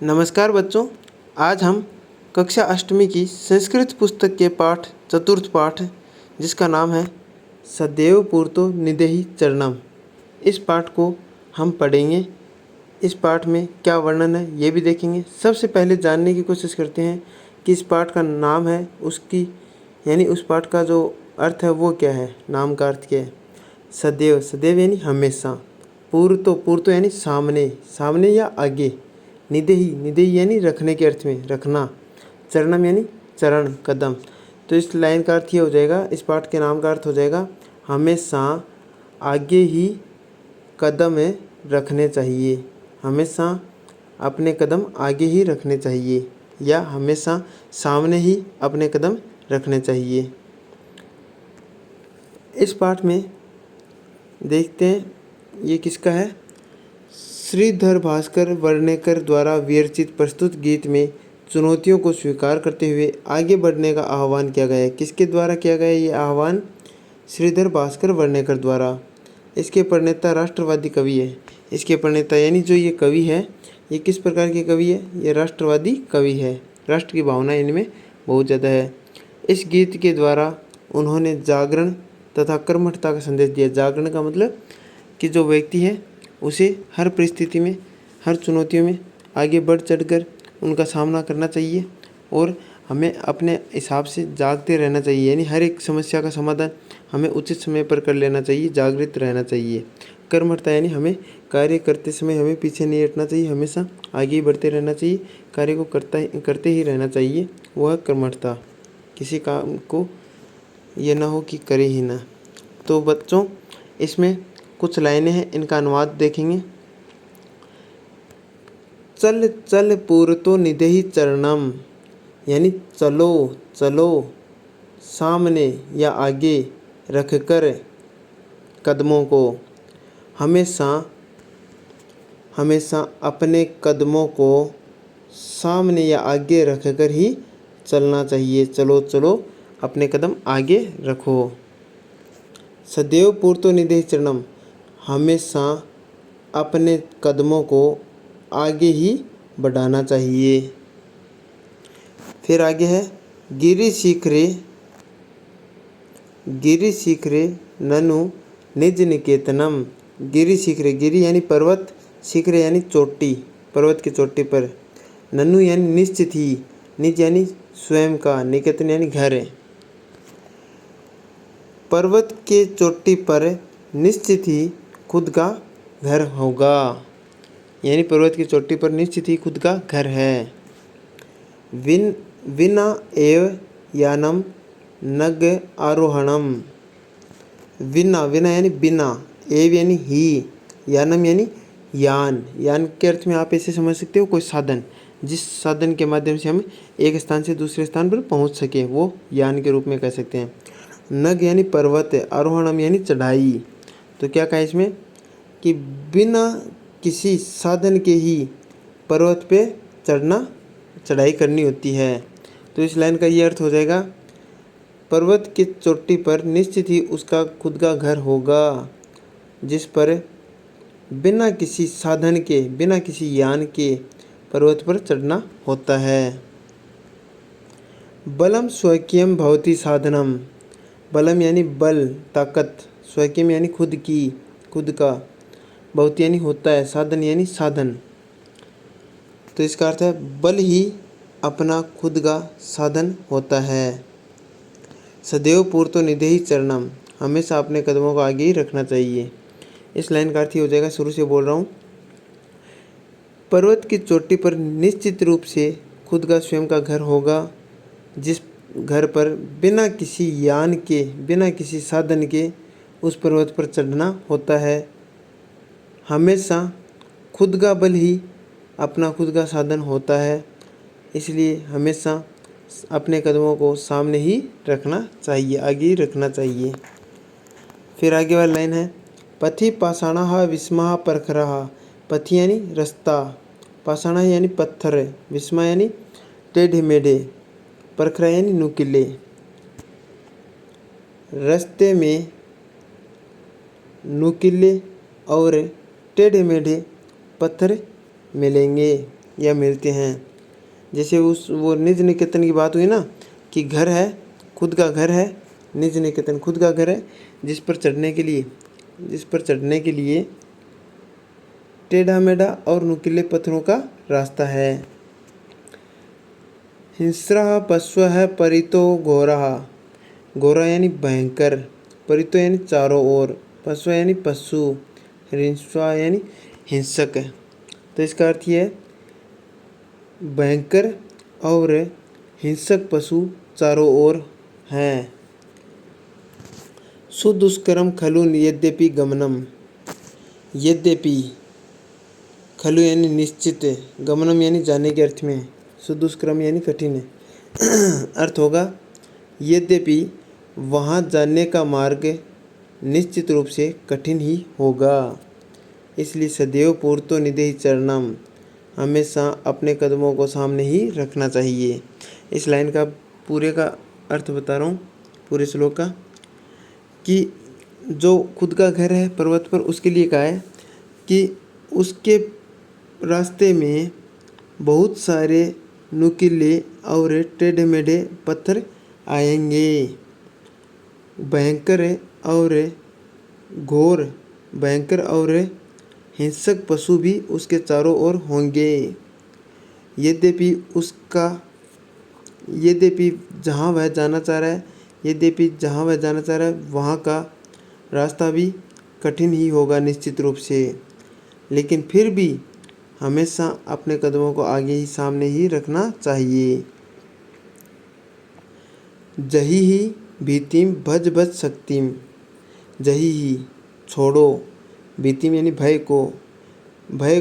नमस्कार बच्चों, आज हम कक्षा अष्टमी की संस्कृत पुस्तक के पाठ चतुर्थ पाठ जिसका नाम है सदैव पूर्तो निदेहि चरणम, इस पाठ को हम पढ़ेंगे। इस पाठ में क्या वर्णन है ये भी देखेंगे। सबसे पहले जानने की कोशिश करते हैं कि इस पाठ का नाम है उसकी यानी उस पाठ का जो अर्थ है वो क्या है, नाम का अर्थ क्या है। सदैव, सदैव यानी हमेशा। पूर्तो यानी सामने, सामने या आगे। निदेहि, निदेहि यानी रखने के अर्थ में, रखना। चरणम यानी चरण, कदम। तो इस लाइन का अर्थ ये हो जाएगा, इस पाठ के नाम का अर्थ हो जाएगा हमेशा आगे ही कदम रखने चाहिए। हमेशा अपने कदम आगे ही रखने चाहिए या हमेशा सामने ही अपने कदम रखने चाहिए। इस पाठ में देखते हैं ये किसका है। श्रीधर भास्कर वर्णेकर द्वारा विरचित प्रस्तुत गीत में चुनौतियों को स्वीकार करते हुए आगे बढ़ने का आह्वान किया गया है। किसके द्वारा किया गया है ये आह्वान? श्रीधर भास्कर वर्णेकर द्वारा। इसके प्रणेता राष्ट्रवादी कवि है। इसके प्रणेता यानी जो ये कवि है ये किस प्रकार के कवि है? ये राष्ट्रवादी कवि है। राष्ट्र की भावना इनमें बहुत ज़्यादा है। इस गीत के द्वारा उन्होंने जागरण तथा कर्मठता का संदेश दिया। जागरण का मतलब कि जो व्यक्ति है उसे हर परिस्थिति में, हर चुनौतियों में आगे बढ़ चढ़कर उनका सामना करना चाहिए और हमें अपने हिसाब से जागते रहना चाहिए। यानी हर एक समस्या का समाधान हमें उचित समय पर कर लेना चाहिए, जागृत रहना चाहिए। कर्मठता यानी हमें कार्य करते समय हमें पीछे नहीं हटना चाहिए, हमेशा आगे ही बढ़ते रहना चाहिए, कार्य को करते ही रहना चाहिए। वह कर्मठता, किसी काम को ये ना हो कि करे ही ना। तो बच्चों इसमें कुछ लाइनें हैं, इनका अनुवाद देखेंगे। चल चल पूर्तो निदेहि चरणम यानी चलो चलो, सामने या आगे रखकर कदमों को। हमेशा हमेशा अपने कदमों को सामने या आगे रखकर ही चलना चाहिए। चलो चलो, अपने कदम आगे रखो। सदैव पूर्तो निदेहि चरणम, हमेशा अपने कदमों को आगे ही बढ़ाना चाहिए। फिर आगे है गिरि शिखरे ननु निज निकेतनम। गिरि शिखरे, गिरि यानी पर्वत, शिखरे यानी चोटी, पर्वत की चोटी पर। ननु यानी निश्चित ही, निज यानी स्वयं का, निकेतन यानी घर है। पर्वत के चोटी पर निश्चित ही खुद का घर होगा। यानी पर्वत की चोटी पर निश्चित ही खुद का घर है। विना एव यानम नग आरोहणम। विना, विना यानी बिना, एव यानी ही, यानम यानी यान। यान के अर्थ में आप ऐसे समझ सकते हो कोई साधन, जिस साधन के माध्यम से हम एक स्थान से दूसरे स्थान पर पहुंच सके, वो यान के रूप में कह सकते हैं। नग यानी पर्वत, आरोहणम यानी चढ़ाई। तो क्या कहा इसमें कि बिना किसी साधन के ही पर्वत पे चढ़ाई करनी होती है। तो इस लाइन का ये अर्थ हो जाएगा, पर्वत की चोटी पर निश्चित ही उसका खुद का घर होगा, जिस पर बिना किसी साधन के, बिना किसी यान के पर्वत पर चढ़ना होता है। बलम स्वकीयम भवति साधनम। बलम यानी बल, ताकत। स्वकीयम यानी खुद की, खुद का। भवति यानी होता है, साधन यानी साधन। तो इसका अर्थ है बल ही अपना खुद का साधन होता है। सदैव पूर्तो निदेहि चरणम, हमेशा अपने कदमों को आगे ही रखना चाहिए। इस लाइन का अर्थ ही हो जाएगा, शुरू से बोल रहा हूँ। पर्वत की चोटी पर निश्चित रूप से खुद का स्वयं का घर होगा, जिस घर पर बिना किसी यान के, बिना किसी साधन के उस पर्वत पर चढ़ना होता है। हमेशा खुद का बल ही अपना खुद का साधन होता है, इसलिए हमेशा अपने कदमों को सामने ही रखना चाहिए, आगे ही रखना चाहिए। फिर आगे वाली लाइन है पथि पाषाणः विस्मः परखरः। पथि यानी रास्ता, पाषाणः यानी पत्थर, विस्मः यानी टेढ़े मेढ़े, परखरा यानी नुकीले। रास्ते में नुकीले और टेढ़े मेढ़े पत्थर मिलेंगे। या मिलते हैं। जैसे वो निज निकेतन की बात हुई ना, कि घर है, खुद का घर है, निज निकेतन खुद का घर है, जिस पर चढ़ने के लिए टेढ़ा मेढ़ा और नुकीले पत्थरों का रास्ता है। हिंस्रः पश्वः परितो घोरः, घोरा यानी भयंकर, परितो यानी चारों ओर, पश्व यानी पशु, हिंस्वा यानी हिंसक। तो इसका अर्थ ये है, भयंकर और हिंसक पशु चारों ओर हैं। सुदुष्करम खलु यद्यपि गमनम, यद्यपि खलु यानी निश्चित, गमनम यानी जाने के अर्थ में, सुदुष्करम यानी कठिन है। अर्थ होगा यद्यपि वहाँ जाने का मार्ग निश्चित रूप से कठिन ही होगा, इसलिए सदैव पूर्तो निधि चरणम, हमेशा अपने कदमों को सामने ही रखना चाहिए। इस लाइन का पूरे का अर्थ बता रहा हूँ, पूरे श्लोक का, कि जो खुद का घर है पर्वत पर, उसके लिए कहा है कि उसके रास्ते में बहुत सारे नुकीले और टेढ़े मेढ़े पत्थर आएंगे, भयंकर और हिंसक पशु भी उसके चारों ओर होंगे। यद्यपि जहाँ वह जाना चाह रहा है वहाँ का रास्ता भी कठिन ही होगा निश्चित रूप से, लेकिन फिर भी हमेशा अपने कदमों को आगे ही सामने ही रखना चाहिए। जही ही भीतिम भज भज शक्तिम, जही ही छोड़ो, भीतिम यानी भय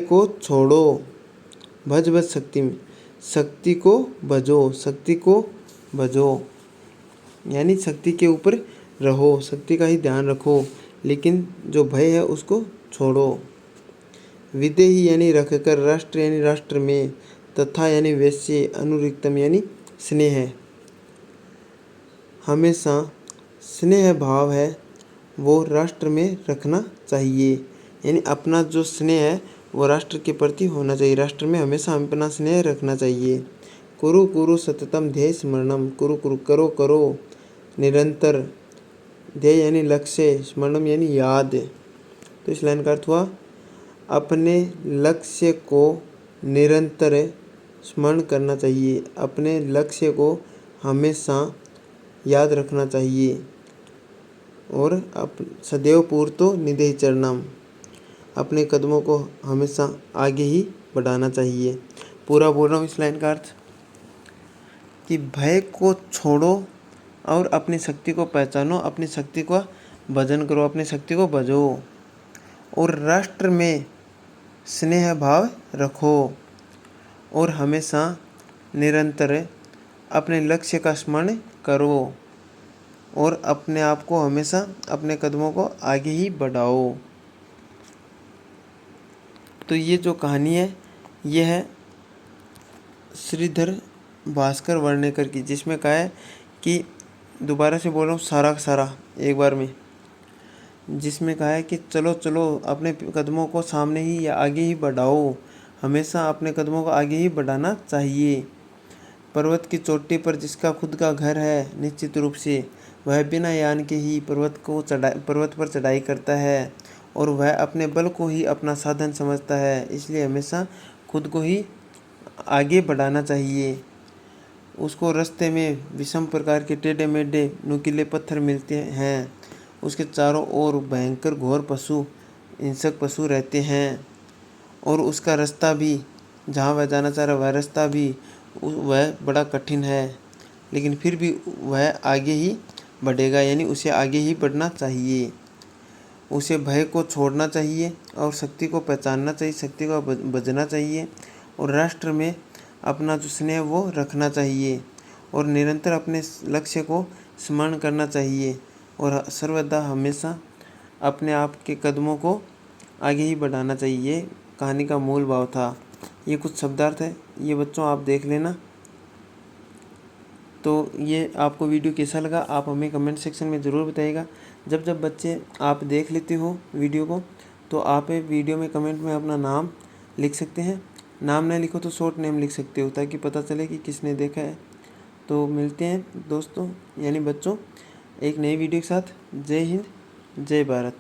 को छोड़ो, भज भज शक्तिम शक्ति को भजो, यानी शक्ति के ऊपर रहो, शक्ति का ही ध्यान रखो, लेकिन जो भय है उसको छोड़ो। विदेही यानी रखकर, राष्ट्र यानी राष्ट्र में, तथा यानी वैसे, अनुरिक्तम यानी स्नेह, हमेशा स्नेह भाव है वो राष्ट्र में रखना चाहिए, यानी अपना जो स्नेह है वो राष्ट्र के प्रति होना चाहिए, राष्ट्र में हमेशा अपना स्नेह रखना चाहिए। कुरु कुरु सततम ध्येय स्मरणम, कुरु कुरु करो निरंतर, ध्येय यानी लक्ष्य, स्मरणम यानी याद। तो इस लाइन का अर्थ हुआ, अपने लक्ष्य को निरंतर स्मरण करना चाहिए, अपने लक्ष्य को हमेशा याद रखना चाहिए, और सदैव पूर्तो निधि चरणम, अपने कदमों को हमेशा आगे ही बढ़ाना चाहिए। पूरा बोल रहा हूँ इस लाइन का अर्थ, कि भय को छोड़ो और अपनी शक्ति को पहचानो, अपनी शक्ति का भजन करो, अपनी शक्ति को भजो, और राष्ट्र में स्नेह भाव रखो, और हमेशा निरंतर अपने लक्ष्य का स्मरण करो, और अपने आप को हमेशा अपने कदमों को आगे ही बढ़ाओ। तो ये जो कहानी है ये है श्रीधर भास्कर वर्णेकर की, जिसमें कहा है कि, दोबारा से बोल रहा हूँ सारा का सारा एक बार में, जिसमें कहा है कि चलो चलो अपने कदमों को सामने ही या आगे ही बढ़ाओ, हमेशा अपने कदमों को आगे ही बढ़ाना चाहिए। पर्वत की चोटी पर जिसका खुद का घर है, निश्चित रूप से वह बिना यान के ही पर्वत पर चढ़ाई करता है, और वह अपने बल को ही अपना साधन समझता है, इसलिए हमेशा खुद को ही आगे बढ़ाना चाहिए। उसको रास्ते में विषम प्रकार के टेढ़े मेढ़े नुकीले पत्थर मिलते हैं, उसके चारों ओर भयंकर घोर हिंसक पशु रहते हैं, और उसका रास्ता भी, जहाँ वह जाना चाह रहा है वह रास्ता भी वह बड़ा कठिन है, लेकिन फिर भी वह आगे ही बढ़ेगा, यानी उसे आगे ही बढ़ना चाहिए। उसे भय को छोड़ना चाहिए और शक्ति को पहचानना चाहिए, शक्ति को भजना चाहिए, और राष्ट्र में अपना जो स्नेह वो रखना चाहिए, और निरंतर अपने लक्ष्य को स्मरण करना चाहिए, और सर्वदा हमेशा अपने आप के कदमों को आगे ही बढ़ाना चाहिए। ये कहानी का मूल भाव था। ये कुछ शब्दार्थ है, ये बच्चों आप देख लेना। तो ये आपको वीडियो कैसा लगा आप हमें कमेंट सेक्शन में ज़रूर बताइएगा। जब बच्चे आप देख लेते हो वीडियो को, तो आप वीडियो में कमेंट में अपना नाम लिख सकते हैं, नाम नहीं लिखो तो शॉर्ट नेम लिख सकते हो ताकि पता चले कि किसने देखा है। तो मिलते हैं दोस्तों यानी बच्चों एक नई वीडियो के साथ। जय हिंद, जय भारत।